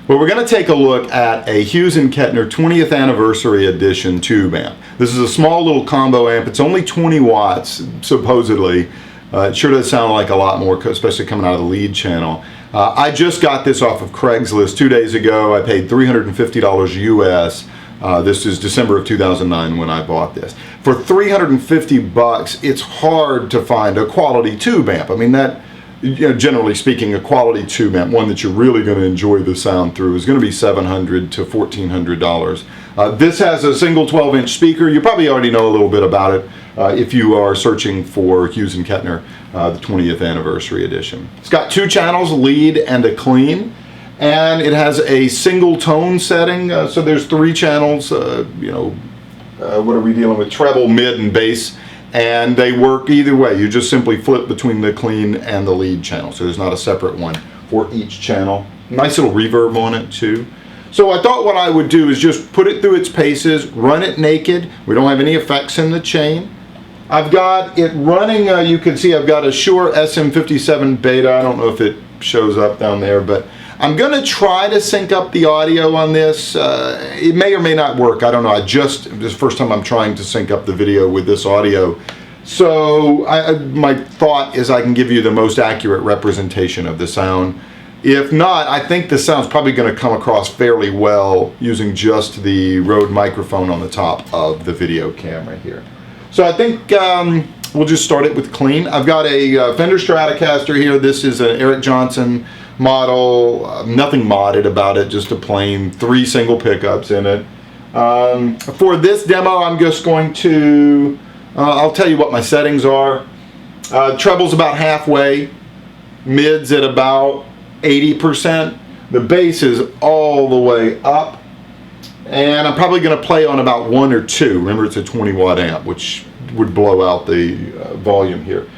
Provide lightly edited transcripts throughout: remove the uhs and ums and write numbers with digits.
Well, we're going to take a look at a Hughes Kettner 20th Anniversary Edition Tube amp. This is a small little combo amp. It's only 20 watts, supposedly. It sure does sound like a lot more, especially coming out of the lead channel. I just got this off of Craigslist 2 days ago. I paid $350 US. This is December of 2009 when I bought this. For 350 bucks, it's hard to find a quality tube amp. I mean, that, generally speaking, a quality tube amp, one that you're really going to enjoy the sound through, is going to be $700 to $1,400. This has a single 12-inch speaker. You probably already know a little bit about it if you are searching for Hughes Kettner, the 20th Anniversary Edition. It's got 2 channels, lead and a clean, and it has a single tone setting. So there's 3 channels. What are we dealing with? Treble, mid, and bass. And they work either way. You just simply flip between the clean and the lead channel. So there's not a separate one for each channel. Nice little reverb on it too. So I thought what I would do is just put it through its paces, run it naked. We don't have any effects in the chain. I've got it running, you can see I've got a Shure SM57 Beta. I don't know if it shows up down there, but I'm going to try to sync up the audio on this. It may or may not work. I don't know. This is the first time I'm trying to sync up the video with this audio. So my thought is I can give you the most accurate representation of the sound. If not, I think the sound's probably going to come across fairly well using just the Rode microphone on the top of the video camera here. So I think we'll just start it with clean. I've got a Fender Stratocaster here. This is an Eric Johnson model, nothing modded about it, just a plain 3 single pickups in it. For this demo, I'm just going to, I'll tell you what my settings are. Treble's about halfway, mid's at about 80%, the bass is all the way up, and I'm probably going to play on about 1 or 2. Remember, it's a 20 watt amp, which would blow out the volume here.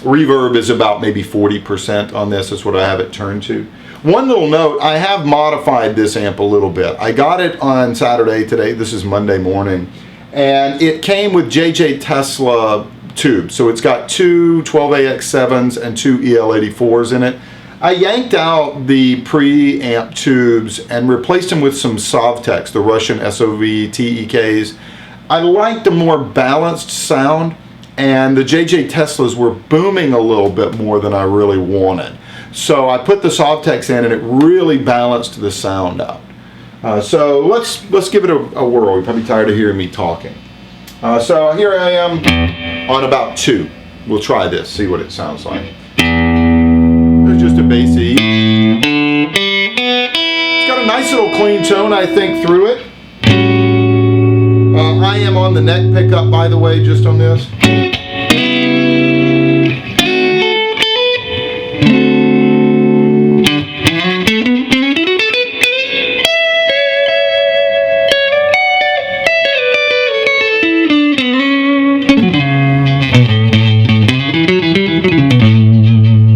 Reverb is about maybe 40% on this. That's what I have it turned to. One little note, I have modified this amp a little bit. I got it on Saturday today. This is Monday morning. And it came with JJ Tesla tubes. So it's got 2 12AX7s and 2 EL84s in it. I yanked out the pre-amp tubes and replaced them with some Sovtex, the Russian SOV TEKs. I liked a more balanced sound, and the JJ Teslas were booming a little bit more than I really wanted. So I put the Sovtex in and it really balanced the sound out. So let's give it a whirl. You're probably tired of hearing me talking. So here I am on about 2. We'll try this, see what it sounds like. There's just a bass E. It's got a nice little clean tone, I think, through it. I am on the neck pickup, by the way, just on this.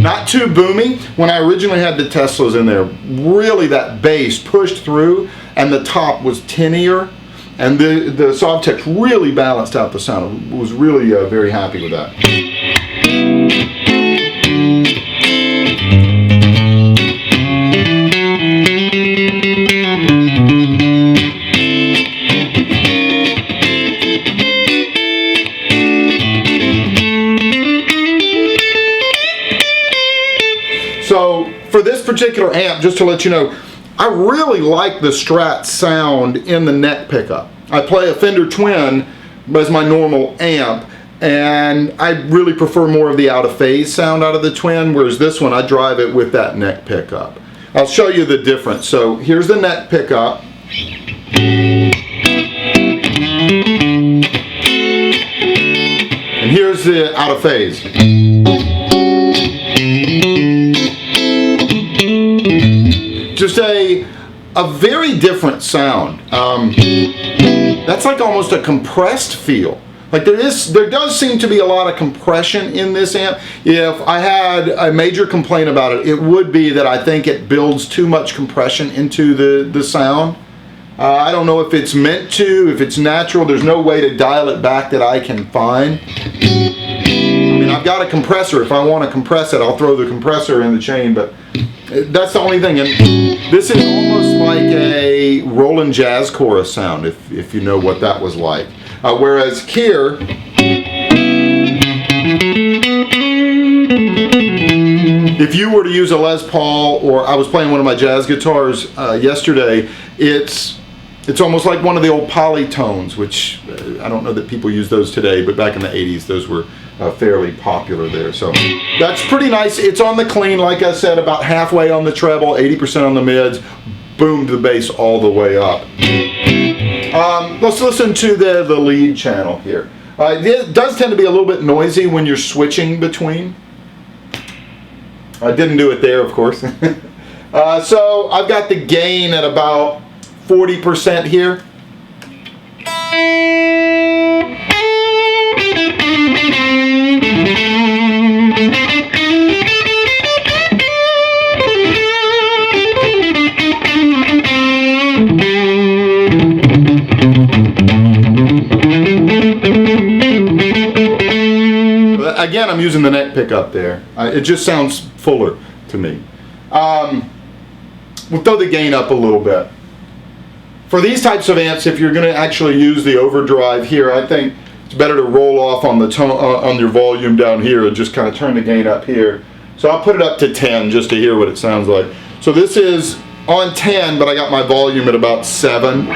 Not too boomy. When I originally had the Teslas in there, really that bass pushed through and the top was tinnier. And the Sovtex really balanced out the sound. I was really very happy with that. So for this particular amp, just to let you know, I really like the Strat sound in the neck pickup. I play a Fender Twin as my normal amp, and I really prefer more of the out-of-phase sound out of the Twin, whereas this one, I drive it with that neck pickup. I'll show you the difference. So here's the neck pickup. And here's the out-of-phase. Just a very different sound. That's like almost a compressed feel. Like there does seem to be a lot of compression in this amp. If I had a major complaint about it, it would be that I think it builds too much compression into the sound. I don't know if it's meant to, if it's natural. There's no way to dial it back that I can find. I mean, I've got a compressor. If I want to compress it, I'll throw the compressor in the chain, but That's the only thing. And this is almost like a Roland jazz chorus sound, if you know what that was like. Whereas here, if you were to use a Les Paul, or I was playing one of my jazz guitars yesterday, it's almost like one of the old polytones, which I don't know that people use those today, but back in the 80s those were fairly popular there. So that's pretty nice. It's on the clean, like I said, about halfway on the treble, 80% on the mids, boomed the bass all the way up. Let's listen to the lead channel here. It does tend to be a little bit noisy when you're switching between. I didn't do it there, of course. So I've got the gain at about 40% here. Again, I'm using the neck pickup there. It just sounds fuller to me. We'll throw the gain up a little bit. For these types of amps, if you're going to actually use the overdrive here, I think it's better to roll off on the tone, on your volume down here, and just kind of turn the gain up here. So I'll put it up to 10 just to hear what it sounds like. So this is on 10, but I got my volume at about 7.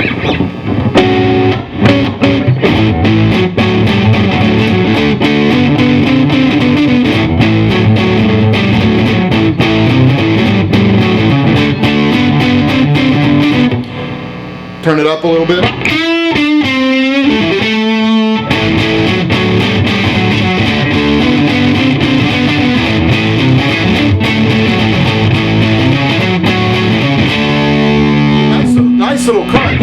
Turn it up a little bit. Nice little crunch.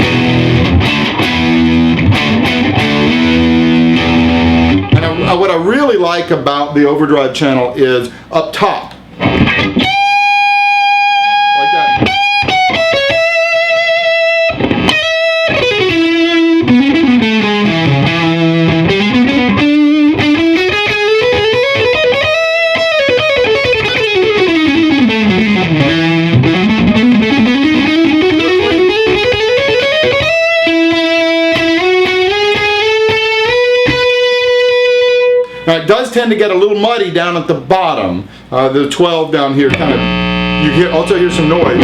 And what I really like about the overdrive channel is up top. Now it does tend to get a little muddy down at the bottom. The 12 down here kind of, you also hear some noise.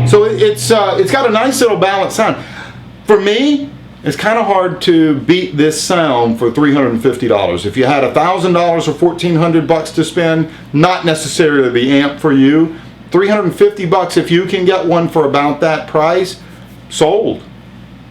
So it's got a nice little balanced sound. For me, it's kind of hard to beat this sound for $350. If you had $1,000 or $1,400 to spend, not necessarily the amp for you. $350 if you can get one for about that price, sold.